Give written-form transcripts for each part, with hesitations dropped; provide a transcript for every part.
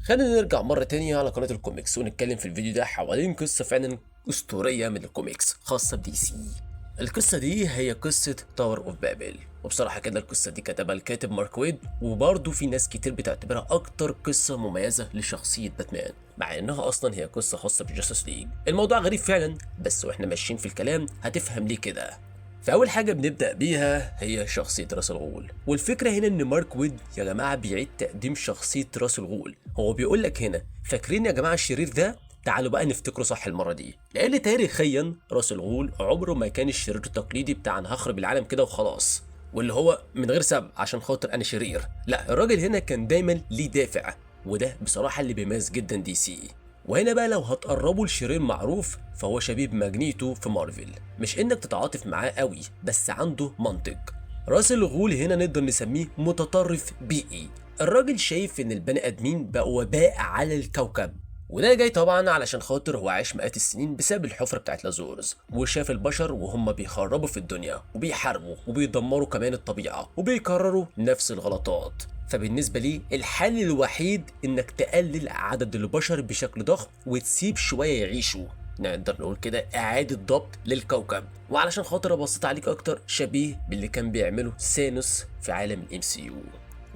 خلينا نرجع مرة تانية على قناة الكوميكس ونتكلم في الفيديو ده حوالين قصة فعلا أسطورية من الكوميكس خاصة بدي سي. القصة دي هي قصة تاور اوف بابل، وبصراحة كده القصة دي كتبها الكاتب مارك ويد، وبرضه في ناس كتير بتعتبرها أكتر قصة مميزة لشخصية باتمان، مع إنها أصلا هي قصة خاصة بجاستس ليج. الموضوع غريب فعلا، بس واحنا ماشيين في الكلام هتفهم ليه كده. فأول حاجة بنبدأ بيها هي شخصية راس الغول، والفكرة هنا إن مارك ويد يا جماعة بيعيد تقديم شخصية راس الغول. هو بيقول لك هنا فاكرين يا جماعة الشرير ده؟ تعالوا بقى نفتكره صح المرة دي، لأن تاريخيا راس الغول عمره ما كان الشرير التقليدي بتاع أنا هخرب العالم كده وخلاص، واللي هو من غير سبب عشان خاطر أنا شرير. لا، الراجل هنا كان دايما ليه دافع، وده بصراحة اللي بيميز جدا دي سي. وهنا بقى لو هتقربوا لشرير معروف فهو شبيه بماجنيتو في مارفل، مش انك تتعاطف معاه قوي بس عنده منطق. راس الغول هنا نقدر نسميه متطرف بيئي. الراجل شايف ان البني ادمين بقوا وباء على الكوكب، وده جاي طبعا علشان خاطر هو عاش مئات السنين بسبب الحفرة بتاعت لازورز، وشاف البشر وهم بيخربوا في الدنيا وبيحاربوا وبيدمروا كمان الطبيعة وبيكرروا نفس الغلطات. فبالنسبة لي الحل الوحيد انك تقلل عدد البشر بشكل ضخم وتسيب شوية يعيشوا، نقدر نقول كده اعادة ضبط للكوكب. وعلشان خاطر ابسط عليك اكتر، شبيه باللي كان بيعمله سانوس في عالم الام سي يو.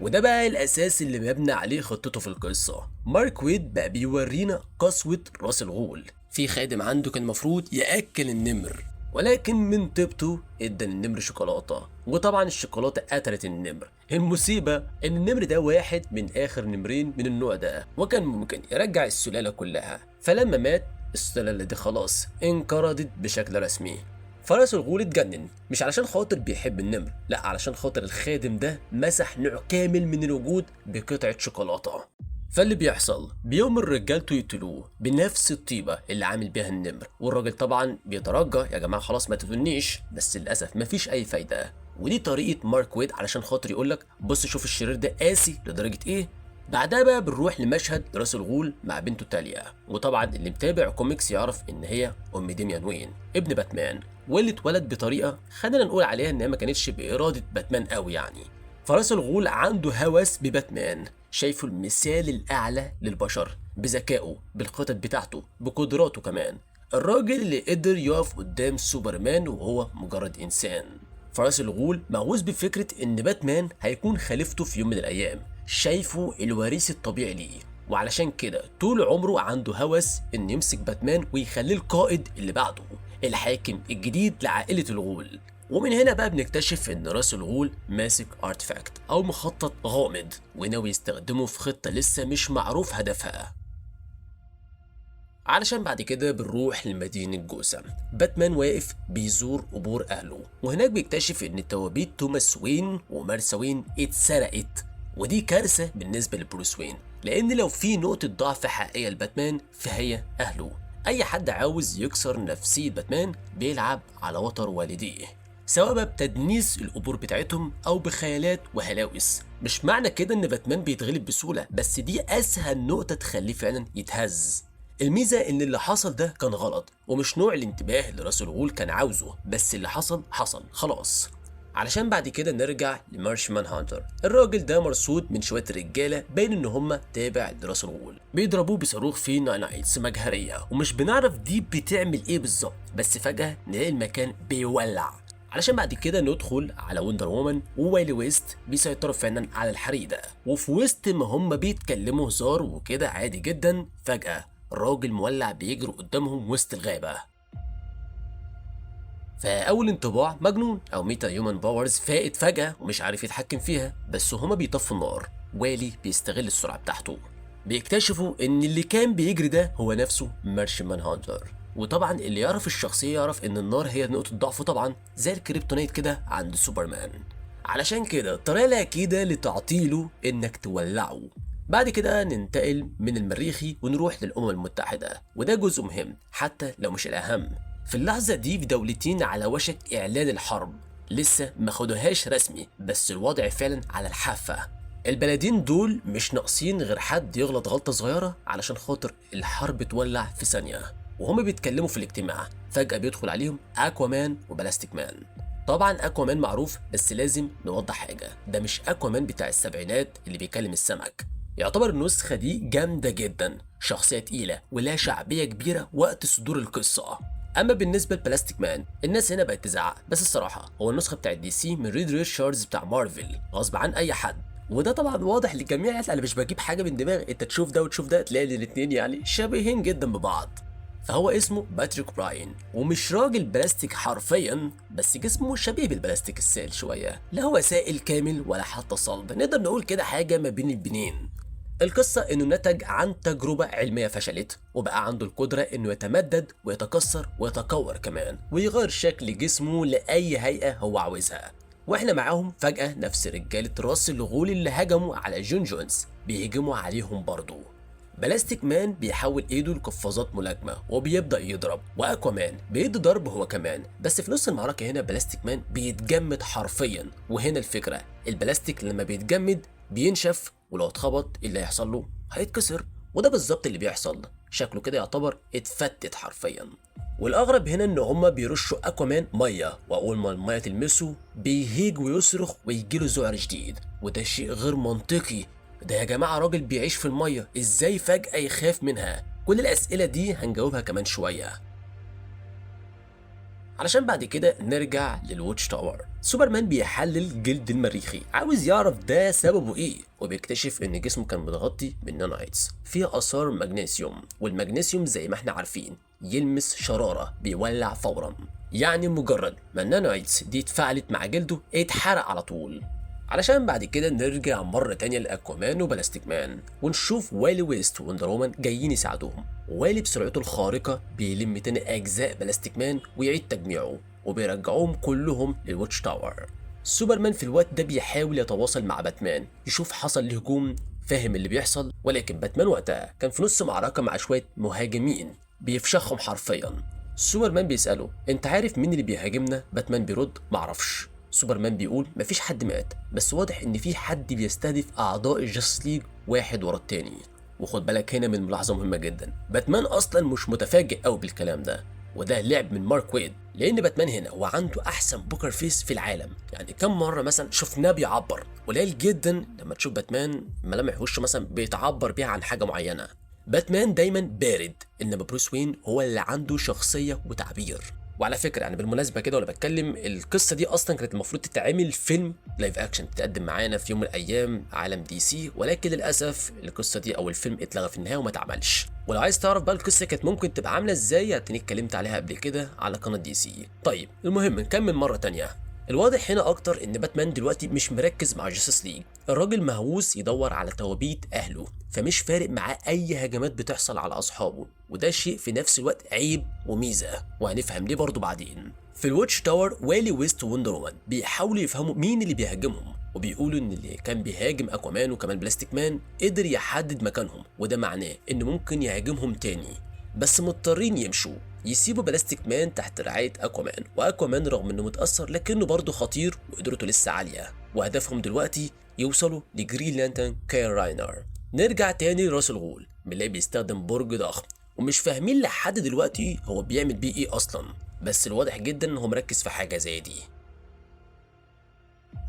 وده بقى الاساس اللي مبني عليه خطته في القصه. مارك ويد بقى بيورينا قسوه راس الغول. في خادم عنده كان المفروض ياكل النمر، ولكن من طيبته ادى النمر شوكولاته، وطبعا الشوكولاته قتلت النمر. المصيبه ان النمر ده واحد من اخر نمرين من النوع ده، وكان ممكن يرجع السلاله كلها. فلما مات السلاله دي خلاص انقرضت بشكل رسمي. فراس الغول اتجنن، مش علشان خاطر بيحب النمر، لا علشان خاطر الخادم ده مسح نوع كامل من الوجود بقطعة شوكولاتة. فاللي بيحصل بيؤمر رجالته يقتلوه بنفس الطيبة اللي عامل بيها النمر، والراجل طبعا بيترجى يا جماعة خلاص ما تقتلونيش، بس للأسف مفيش أي فايدة. ودي طريقة مارك ويد علشان خاطر يقولك بص شوف الشرير ده قاسي لدرجة إيه. بعدها بقى بنروح لمشهد راس الغول مع بنته تاليا، وطبعا اللي متابع كوميكس يعرف ان هي ام ديميان وين ابن باتمان، واللي اتولد بطريقه خلينا نقول عليها انها ما كانتش باراده باتمان قوي يعني. فراس الغول عنده هوس بباتمان، شايفه المثال الاعلى للبشر بذكائه بالخطط بتاعته بقدراته كمان. الراجل اللي قدر يقف قدام سوبرمان وهو مجرد انسان. فراس الغول مهووس بفكره ان باتمان هيكون خليفته في يوم من الايام، شايفه الوريث الطبيعي ليه، وعلشان كده طول عمره عنده هوس ان يمسك باتمان ويخليه القائد اللي بعده، الحاكم الجديد لعائلة الغول. ومن هنا بقى بنكتشف ان راس الغول ماسك ارتفاكت او مخطط غامض وناوي يستخدمه في خطة لسه مش معروف هدفها. علشان بعد كده بنروح لمدينة جوثام. باتمان واقف بيزور قبور أهله، وهناك بيكتشف إن توابيت توماس وين ومارسا وين اتسرقت، ودي كارثة بالنسبة لبروس وين، لأن لو في نقطة ضعف حقيقية لباتمان فهي أهله. أي حد عاوز يكسر نفسية باتمان بيلعب على وتر والديه، سواء بقى بتدنيس القبور بتاعتهم أو بخيالات وهلاوس. مش معنى كده إن باتمان بيتغلب بسهولة، بس دي أسهل نقطة تخليه فعلا يتهز. الميزة ان اللي حصل ده كان غلط ومش نوع الانتباه اللي راس الغول كان عاوزه، بس اللي حصل حصل خلاص. علشان بعد كده نرجع لمارشمان هانتر. الراجل ده مرصود من شوية رجالة باين ان هم تابع لراس الغول، بيضربوه بصاروخ في نايتس مجهرية، ومش بنعرف دي بتعمل ايه بالظبط، بس فجأة نلاقي المكان بيولع. علشان بعد كده ندخل على وندر وومن ووايلي ويست بيسيطروا فعلا على الحريق ده، وفي وسط ما هم بيتكلموا هزار وكده عادي جدا، فجأة راجل مولع بيجري قدامهم وسط الغابة. فأول انطباع مجنون أو ميتا هيومن باورز فائت فجأة ومش عارف يتحكم فيها، بس هما بيطفوا النار. والي بيستغل السرعة بتاعته. بيكتشفوا إن اللي كان بيجري ده هو نفسه مارشمان هانتر، وطبعا اللي يعرف الشخصية يعرف إن النار هي نقطة ضعفه طبعا زي الكريبتونيت كده عند سوبرمان. علشان كده الطريقة الأكيدة لتعطيله إنك تولعه. بعد كده ننتقل من المريخي ونروح للأمم المتحدة، وده جزء مهم حتى لو مش الأهم. في اللحظة دي في دولتين على وشك إعلان الحرب، لسه ما خدوهاش رسمي بس الوضع فعلا على الحافة. البلدين دول مش ناقصين غير حد يغلط غلطة صغيرة علشان خاطر الحرب تولع في ثانية. وهم بيتكلموا في الاجتماع فجأة بيدخل عليهم أكوامان وبلاستيك مان. طبعا أكوامان معروف، بس لازم نوضح حاجة، ده مش أكوامان بتاع السبعينات اللي بيكلم السمك، يعتبر النسخة دي جامدة جدا، شخصية تقيلة ولها شعبية كبيرة وقت صدور القصة. اما بالنسبة لبلاستيك مان، الناس هنا بقت تزعق، بس الصراحة هو النسخة بتاعت دي سي من ريد ريتشاردز بتاع مارفل غصب عن اي حد، وده طبعا واضح للجميع. انا مش بجيب حاجة من دماغ، انت تشوف ده وتشوف ده تلاقي الاتنين يعني شبيهين جدا ببعض. فهو اسمه باتريك براين، ومش راجل بلاستيك حرفيا، بس جسمه شبيه بالبلاستيك السائل شويه، لا هو سائل كامل ولا حتى صلب، نقدر نقول كده حاجه ما بين البنين. القصة انه نتج عن تجربة علمية فشلت، وبقى عنده القدرة انه يتمدد ويتكسر ويتكور كمان، ويغير شكل جسمه لأي هيئة هو عاوزها. واحنا معاهم فجأة نفس رجالة راس الغول اللي هجموا على جون جونز بيهجموا عليهم برضه. بلاستيك مان بيحول ايده لقفازات ملاكمة وبيبدأ يضرب، واكوامان بيدي ضرب هو كمان، بس في نص المعركة هنا بلاستيك مان بيتجمد حرفيا. وهنا الفكرة، البلاستيك لما بيتجمد بينشف، ولو اتخبط إيه اللي هيحصل له؟ هيتكسر، وده بالظبط اللي بيحصل. شكله كده يعتبر اتفتت حرفيا. والاغرب هنا ان هما بيرشوا اكوامان ميه، واول ما الميه تلمسه بيهيج ويصرخ ويجيله ذعر شديد، وده شيء غير منطقي. ده يا جماعه راجل بيعيش في الميه، ازاي فجاه يخاف منها؟ كل الاسئله دي هنجاوبها كمان شويه، علشان بعد كده نرجع للواتش تاور. سوبرمان بيحلل جلد المريخي، عاوز يعرف ده سببه ايه، وبيكتشف ان جسمه كان متغطي بالنانايتس فيه اثار مغنيسيوم، والمغنيسيوم زي ما احنا عارفين يلمس شرارة بيولع فورا، يعني مجرد ما النانايتس دي اتفاعلت مع جلده اتحرق على طول. علشان بعد كده نرجع مرة تانية لأكوامان وبلاستيك مان، ونشوف والي ويست ووندر وومن جايين يساعدوهم. والي بسرعته الخارقة بيلم تاني أجزاء بلاستيك مان ويعيد تجميعه، وبيرجعوهم كلهم للواتش تاور. سوبرمان في الوقت ده بيحاول يتواصل مع باتمان يشوف حصل له هجوم، فاهم اللي بيحصل، ولكن باتمان وقتها كان في نص معركة مع شوية مهاجمين بيفشخهم حرفيا. سوبرمان بيسأله انت عارف مين اللي بيهاجمنا؟ باتمان بيرد معرفش. سوبرمان بيقول مفيش حد مات، بس واضح ان في حد بيستهدف اعضاء الجاستس ليج واحد ورا التاني. وخد بالك هنا من ملاحظه مهمه جدا، باتمان اصلا مش متفاجئ قوي بالكلام ده، وده لعب من مارك ويد، لان باتمان هنا هو عنده احسن بوكر فيس في العالم. يعني كم مره مثلا شفناه بيعبر؟ قليل جدا لما تشوف باتمان ملامح وشه مثلا بيتعبر بيها عن حاجه معينه. باتمان دايما بارد، انما بروس وين هو اللي عنده شخصيه وتعبير. وعلى فكره يعني بالمناسبه كده وانا بتكلم، القصه دي اصلا كانت المفروض تتعمل فيلم لايف اكشن تقدم معانا في يوم من الايام عالم دي سي، ولكن للاسف القصه دي او الفيلم اتلغى في النهايه وما اتعملش. ولو عايز تعرف بقى القصه كانت ممكن تبقى عامله ازاي، هتلاقيني اتكلمت عليها قبل كده على قناه دي سي. طيب المهم نكمل مره تانية. الواضح هنا اكتر ان باتمان دلوقتي مش مركز مع جاستس ليج، الراجل مهووس يدور على توابيت اهله، فمش فارق معاه اي هجمات بتحصل على اصحابه، وده شيء في نفس الوقت عيب وميزه، وهنفهم ليه برضه بعدين. في الواتش تاور والي ويست ووندر وومن بيحاولوا يفهموا مين اللي بيهاجمهم، وبيقولوا ان اللي كان بيهاجم اكوامان وكمان بلاستيك مان قدر يحدد مكانهم، وده معناه انه ممكن يهاجمهم تاني، بس مضطرين يمشوا يسيبوا بلاستيك مان تحت رعاية أكوامان. وأكوامان رغم إنه متأثر لكنه برضه خطير وقدرته لسه عالية، وهدفهم دلوقتي يوصلوا لجرين لانترن كايل راينر. نرجع تاني لراس الغول، بنلاقيه بيستخدم برج ضخم، ومش فاهمين لحد دلوقتي هو بيعمل بيه إيه أصلا، بس الواضح جدا إن هو مركز في حاجة زي دي.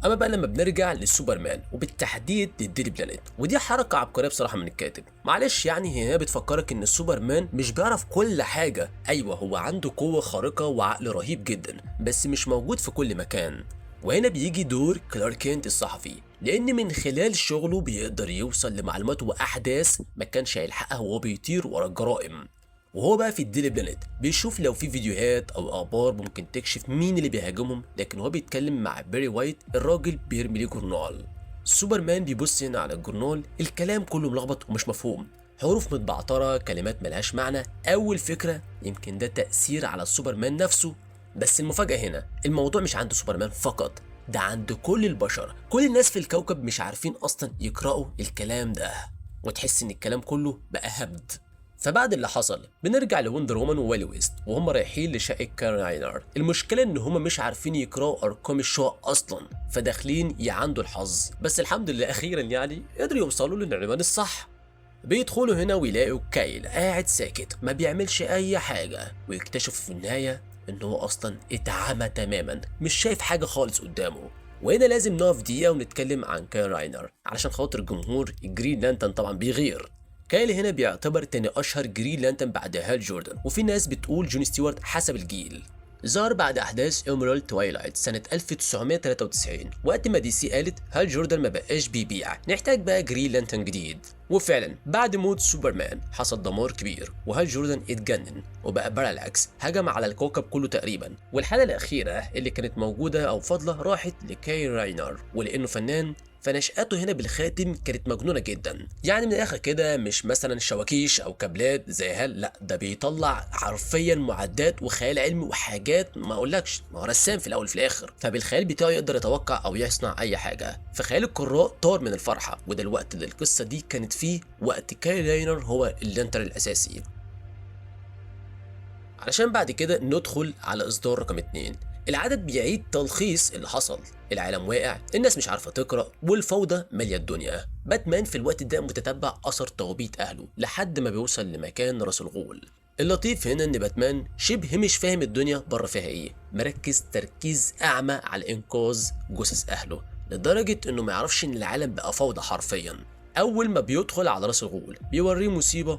اما بقى لما بنرجع للسوبرمان وبالتحديد للديلي بلانيت، ودي حركه عبقريه بصراحه من الكاتب، معلش يعني هي بتفكرك ان السوبرمان مش بيعرف كل حاجه. ايوه هو عنده قوه خارقه وعقل رهيب جدا، بس مش موجود في كل مكان. وهنا بيجي دور كلارك كينت الصحفي، لان من خلال شغله بيقدر يوصل لمعلومات واحداث ما كانش هيلحقها وهو بيطير ورا الجرائم. وهو بقى في الديلي بلانيت بيشوف لو في فيديوهات او اخبار ممكن تكشف مين اللي بيهاجمهم، لكن هو بيتكلم مع بيري وايت، الراجل بيرمي ليه جورنال. سوبرمان بيبص هنا على الجورنال، الكلام كله ملخبط ومش مفهوم، حروف متبعتره، كلمات ملهاش معنى. اول فكره يمكن ده تاثير على السوبرمان نفسه، بس المفاجاه هنا الموضوع مش عند سوبرمان فقط، ده عند كل البشر، كل الناس في الكوكب مش عارفين اصلا يقراوا الكلام ده، وتحس ان الكلام كله بقى هبد. فبعد اللي حصل بنرجع لوندر وومن ووالي ويست وهم رايحين لشقة كايل راينر. المشكلة ان هم مش عارفين يقراوا ارقام الشقق اصلا، فداخلين يعندوا الحظ، بس الحمد لله اخيرا يعني قدروا يوصلوا للعنوان الصح. بيدخلوا هنا ويلاقوا كايل قاعد ساكت ما بيعملش اي حاجة، ويكتشفوا في النهاية ان هو اصلا اتعمى تماما، مش شايف حاجة خالص قدامه. وهنا لازم نقف دقيقة ونتكلم عن كايل راينر علشان خاطر جمهور الجرين لانترن طبعا بيغير. كايل هنا بيعتبر تاني أشهر جرين لانترن بعد هال جوردن، وفي ناس بتقول جون ستيوارت حسب الجيل. ظهر بعد أحداث إيميرالد توايلايت سنة 1993 وقت ما دي سي قالت هال جوردن ما بقاش بيبيع، نحتاج بقى جرين لانترن جديد. وفعلا بعد موت سوبرمان حصل دمار كبير وهال جوردن اتجنن وبقى بارالاكس هجم على الكوكب كله تقريبا، والحالة الأخيرة اللي كانت موجودة أو فاضلة راحت لكايل راينر، ولأنه فنان فنشأته هنا بالخاتم كانت مجنونة جدا. يعني من الآخر كده مش مثلا شواكيش أو كابلات زي هال، لا ده بيطلع حرفيا معدات وخيال علمي وحاجات ما أقولكش، ما هو رسام في الأول في الآخر، فبالخيال بتاعه يقدر يتوقع أو يصنع أي حاجة. فخيال القراء طار من الفرحة، وده الوقت اللي القصة دي كانت فيه وقت كايل راينر هو اللانترن الأساسي. علشان بعد كده ندخل على إصدار رقم 2. العدد بيعيد تلخيص اللي حصل، العالم واقع، الناس مش عارفة تقرأ، والفوضى مالية الدنيا. باتمان في الوقت ده متتبع أثر توبيت أهله لحد ما بيوصل لمكان راس الغول. اللطيف هنا إن باتمان شبه مش فاهم الدنيا بره فيها إيه، مركز تركيز أعمى على إنقاذ جثث أهله، لدرجة إنه ما يعرفش إن العالم بقى فوضى حرفيا. أول ما بيدخل على راس الغول بيوريه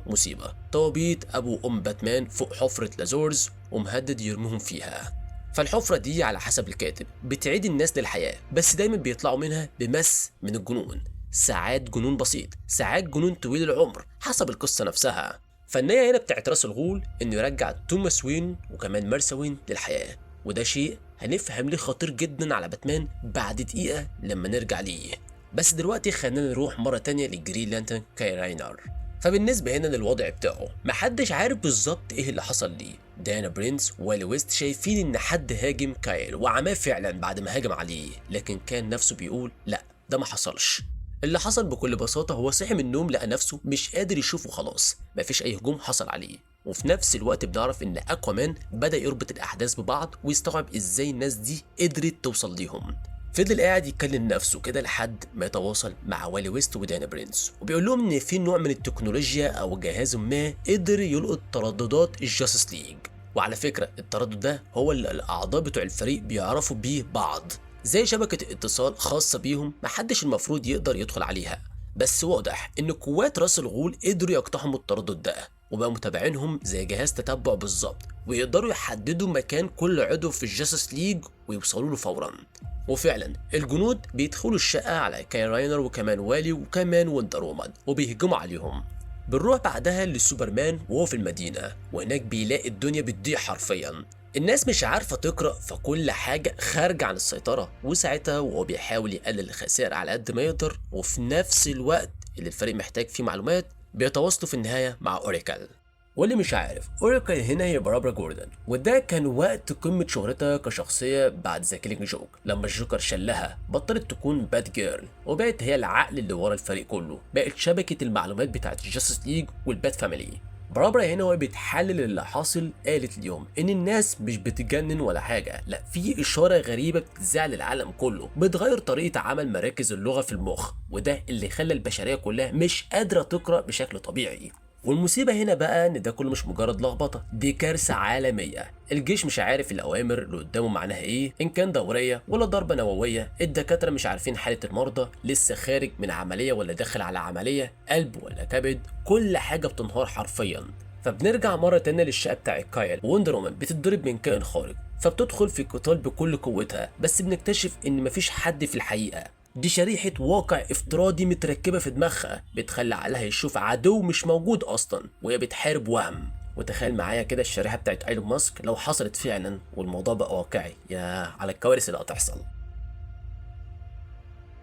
مصيبة توبيت أبو أم باتمان فوق حفرة لازورز ومهدد يرميهم فيها. فالحفرة دي على حسب الكاتب بتعيد الناس للحياة، بس دايما بيطلعوا منها بمس من الجنون، ساعات جنون بسيط، ساعات جنون طويل العمر حسب القصة نفسها. فالنية هنا بتاعت راس الغول إنه يرجع توماس وين وكمان مارسا وين للحياة، وده شيء هنفهم ليه خطير جدا على باتمان بعد دقيقة لما نرجع ليه. بس دلوقتي خلينا نروح مرة تانية للجرين لانترن كايل راينر. فبالنسبة هنا للوضع بتاعه محدش عارف بالظبط ايه اللي حصل ليه. ديانا برينس والي ويست شايفين ان حد هاجم كايل وعماه فعلا بعد ما هاجم عليه، لكن كان نفسه بيقول لا ده ما حصلش. اللي حصل بكل بساطة هو صحي من النوم لقى نفسه مش قادر يشوفه خلاص، مفيش اي هجوم حصل عليه. وفي نفس الوقت بنعرف ان اكوامان بدأ يربط الاحداث ببعض ويستوعب ازاي الناس دي قدرت توصل ليهم. فضل قاعد يتكلم نفسه كده لحد ما يتواصل مع والي ويست وديانا برينس، وبيقول لهم ان في نوع من التكنولوجيا او جهاز ما قدر يلقط ترددات الجاستس ليج. وعلى فكره التردد ده هو اللي الاعضاء بتوع الفريق بيعرفوا بيه بعض، زي شبكه اتصال خاصه بيهم محدش المفروض يقدر يدخل عليها. بس واضح ان قوات راس الغول قدروا يقتحموا التردد ده وبقوا متابعينهم زي جهاز تتبع بالظبط، ويقدروا يحددوا مكان كل عضو في الجاستس ليج ويوصلوا له فورا. وفعلا الجنود بيدخلوا الشقة على كايل راينر وكمان والي وكمان وندر وومن وبيهجموا عليهم. بنروح بعدها لسوبرمان وهو في المدينة، وهناك بيلاقي الدنيا بتضيع حرفيا، الناس مش عارفة تقرأ، فكل حاجة خارجة عن السيطرة. وساعتها وهو بيحاول يقلل الخسائر على قد ما يقدر، وفي نفس الوقت اللي الفريق محتاج فيه معلومات بيتواصلوا في النهاية مع أوريكل. واللي مش عارف أوريكل هنا هي باربرا جوردن، وده كان وقت قمة شهرتها كشخصية بعد ذا كيلينج جوك، لما الجوكر شلها بطلت تكون باد جيرل وبقت هي العقل اللي ورا الفريق كله، بقت شبكة المعلومات بتاعت الجاستس ليج والبات فاميلي. باربرا هنا وهي بتحلل اللي حاصل قالت اليوم ان الناس مش بتتجنن ولا حاجه، لا في اشاره غريبه بتذاع للعالم كله بتغير طريقه عمل مراكز اللغه في المخ، وده اللي خلى البشريه كلها مش قادره تقرا بشكل طبيعي. والمصيبه هنا بقى ان ده كله مش مجرد لخبطه، دي كارثه عالميه. الجيش مش عارف الاوامر اللي قدامه معناها ايه، ان كان دوريه ولا ضربه نوويه، الدكاتره مش عارفين حاله المرضى، لسه خارج من عمليه ولا داخل على عمليه، قلب ولا كبد، كل حاجه بتنهار حرفيا. فبنرجع مره تانية للشقه بتاع كايل، ووندر وومن بتتضرب من كائن خارق، فبتدخل في قتال بكل قوتها، بس بنكتشف ان مفيش حد في الحقيقه، دي شريحة واقع افتراضي متركبة في دماغها بتخلي عقلها يشوف عدو مش موجود أصلا وهي بتحارب وهم. وتخيل معايا كده الشريحة بتاعت ايلون ماسك لو حصلت فعلا والموضوع بقى واقعي، يا على الكوارث اللي هتحصل.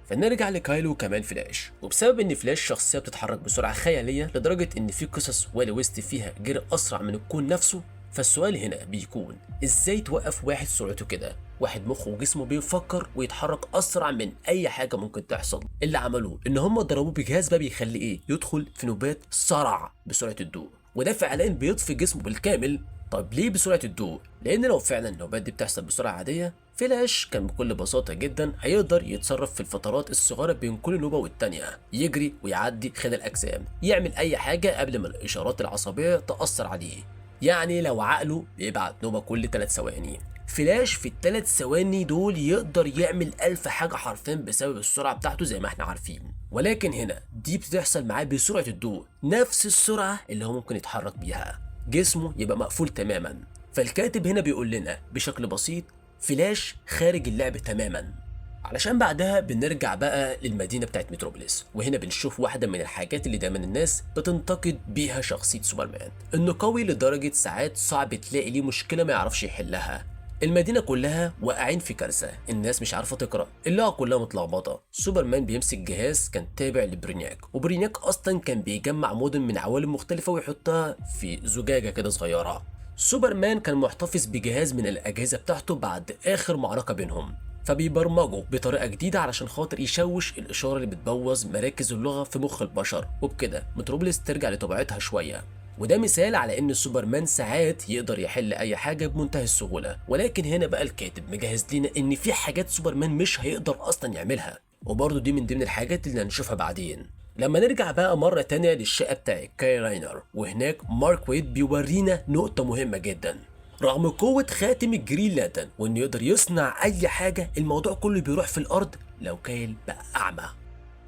فنرجع لكايلو كمان فلاش، وبسبب ان فلاش شخصية بتتحرك بسرعة خيالية لدرجة ان في قصص والي ويست فيها جري أسرع من الكون نفسه. فالسؤال هنا بيكون ازاي توقف واحد سرعته كده، واحد مخه وجسمه بيفكر ويتحرك اسرع من اي حاجه ممكن تحصل. اللي عملوه ان هم ضربوه بجهاز بقى بيخليه ايه يدخل في نوبات صرع بسرعه الضوء، وده فعليا بيطفي جسمه بالكامل. طب ليه بسرعه الضوء؟ لان لو فعلا النوبات دي بتحصل بسرعه عاديه، فلاش كان بكل بساطه جدا هيقدر يتصرف في الفترات الصغيره بين كل نوبه والتانيه، يجري ويعدي خلال اجسام، يعمل اي حاجه قبل ما الاشارات العصبيه تاثر عليه. يعني لو عقله بيبعت نوبه كل 3 ثواني، فلاش في الثلاث ثواني دول يقدر يعمل 1000 حاجة حرفيا بسبب السرعة بتاعته زي ما احنا عارفين، ولكن هنا دي بتحصل معاه بسرعة الضوء، نفس السرعة اللي هو ممكن يتحرك بيها، جسمه يبقى مقفول تماما. فالكاتب هنا بيقول لنا بشكل بسيط فلاش خارج اللعب تماما. علشان بعدها بنرجع بقى للمدينة بتاعت متروبوليس، وهنا بنشوف واحدة من الحاجات اللي دايما الناس بتنتقد بيها شخصية سوبرمان، انه قوي لدرجة ساعات صعب تلاقي ليه مشكلة ما يعرفش يحلها. المدينة كلها واقعين في كارثة، الناس مش عارفة تقرأ، اللغة كلها متلخبطة. سوبرمان بيمسك جهاز كان تابع لبرينياك، وبرينياك أصلا كان بيجمع مدن من عوالم مختلفة ويحطها في زجاجة كده صغيرة. سوبرمان كان محتفظ بجهاز من الأجهزة بتاعته بعد آخر معركة بينهم، فبيبرمجه بطريقة جديدة علشان خاطر يشوش الإشارة اللي بتبوظ مراكز اللغة في مخ البشر، وبكده متروبوليس ترجع لطبيعتها شوية. وده مثال على ان سوبرمان ساعات يقدر يحل اي حاجه بمنتهى السهوله، ولكن هنا بقى الكاتب مجهز لنا ان في حاجات سوبرمان مش هيقدر اصلا يعملها، وبرضه دي من ضمن الحاجات اللي هنشوفها بعدين. لما نرجع بقى مره تانية للشقه بتاع كاي راينر، وهناك مارك ويد بيورينا نقطه مهمه جدا. رغم قوه خاتم الجرين لانترن وانه يقدر يصنع اي حاجه، الموضوع كله بيروح في الارض لو كايل بقى اعمى،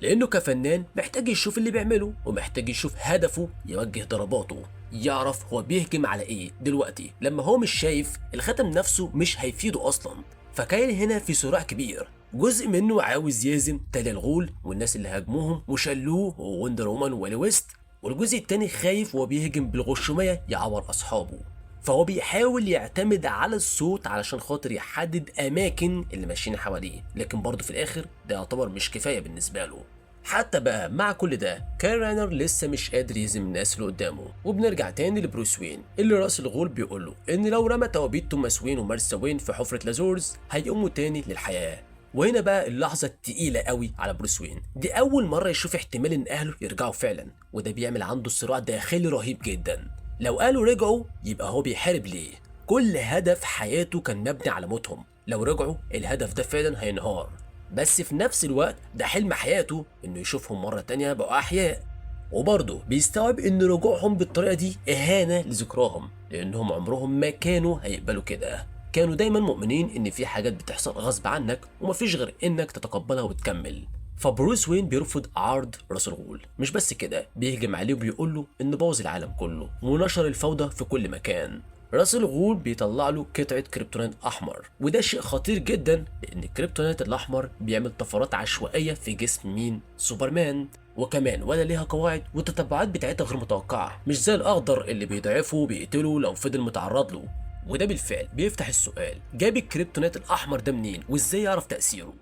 لأنه كفنان محتاج يشوف اللي بيعمله، ومحتاج يشوف هدفه، يوجه ضرباته، يعرف هو بيهجم على ايه. دلوقتي لما هو مش شايف، الختم نفسه مش هيفيده اصلا. فكايل هنا في صراع كبير، جزء منه عاوز يهزم تالي الغول والناس اللي هاجموهم وشلوه ووندر وومن والي ويست، والجزء التاني خايف وهو بيهجم بالغشومية يعور اصحابه. فهو بيحاول يعتمد على الصوت علشان خاطر يحدد اماكن اللي ماشيين حواليه، لكن برضه في الاخر ده يعتبر مش كفايه بالنسبه له. حتى بقى مع كل ده كاي راينر لسه مش قادر يهزم الناس اللي قدامه. وبنرجع تاني لبروس وين اللي راس الغول بيقول له ان لو رمى توابيت توماس وين ومارسا وين في حفره لازورز هيقوموا تاني للحياه. وهنا بقى اللحظه التقيله قوي على بروس وين، دي اول مره يشوف احتمال ان اهله يرجعوا فعلا، وده بيعمل عنده صراع داخلي رهيب جدا. لو قالوا رجعوا يبقى هو بيحارب ليه؟ كل هدف حياته كان مبني على موتهم، لو رجعوا الهدف ده فعلا هينهار. بس في نفس الوقت ده حلم حياته انه يشوفهم مرة تانية بقوا احياء، وبرضه بيستوعب ان رجوعهم بالطريقة دي اهانة لذكراهم، لانهم عمرهم ما كانوا هيقبلوا كده. كانوا دايما مؤمنين ان في حاجات بتحصل غصب عنك ومفيش غير انك تتقبلها وتكمل. فبروس وين بيرفض عرض راس الغول، مش بس كده بيهجم عليه وبيقول له انه بوظ العالم كله ونشر الفوضى في كل مكان. راس الغول بيطلع له قطعه كريبتونيت احمر، وده شيء خطير جدا لان الكريبتونيت الاحمر بيعمل طفرات عشوائيه في جسم مين؟ سوبرمان، وكمان ولا ليها قواعد والتتبعات بتاعتها غير متوقعه، مش زي الاخضر اللي بيضعفه وبيقتله لو فضل متعرض له. وده بالفعل بيفتح السؤال، جاب الكريبتونيت الاحمر ده منين وازاي يعرف تاثيره؟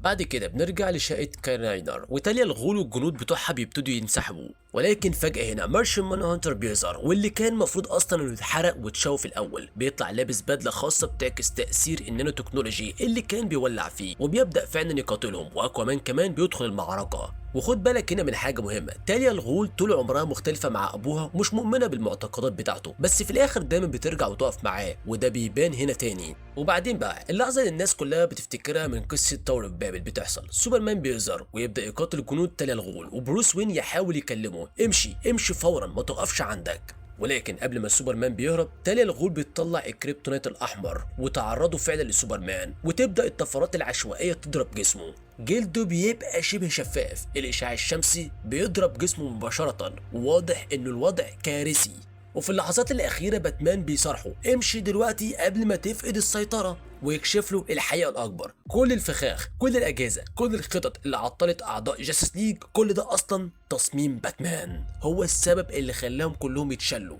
بعد كده بنرجع لشقة كاي راينر، وتاليا الغول والجنود بتوعها بيبتدوا ينسحبوا، ولكن فجأة هنا مارشن مان هانتر بيظهر، واللي كان المفروض اصلا انه يتحرق وتشوه في الاول بيطلع لابس بدلة خاصة بتعكس تأثير النانو تكنولوجي اللي كان بيولع فيه، وبيبدأ فعلا يقاتلهم، واكوامان كمان بيدخل المعركة. وخد بالك هنا من حاجة مهمة، تاليا الغول طول عمرها مختلفة مع ابوها ومش مؤمنة بالمعتقدات بتاعته، بس في الاخر دايما بترجع وتقف معاه، وده بيبان هنا تاني. وبعدين بقى اللحظة اللي الناس كلها بتفتكرها من قصة تاور اوف بابل بتحصل، سوبرمان بيظهر ويبدأ يقاتل جنود تاليا الغول، وبروس وين يحاول يكلمه امشي فورا ما تقفش عندك. ولكن قبل ما سوبرمان بيهرب، تاليا الغول بتطلع الكريبتونيت الاحمر وتعرضه فعلا لسوبرمان، وتبدا الطفرات العشوائيه تضرب جسمه. جلده بيبقى شبه شفاف، الاشعاع الشمسي بيضرب جسمه مباشره، وواضح انه الوضع كارثي. وفي اللحظات الاخيره باتمان بيصارحه امشي دلوقتي قبل ما تفقد السيطره، ويكشف له الحقيقه الاكبر، كل الفخاخ، كل الاجهزه، كل الخطط اللي عطلت اعضاء جاستس ليج، كل ده اصلا تصميم باتمان، هو السبب اللي خلاهم كلهم يتشلوا.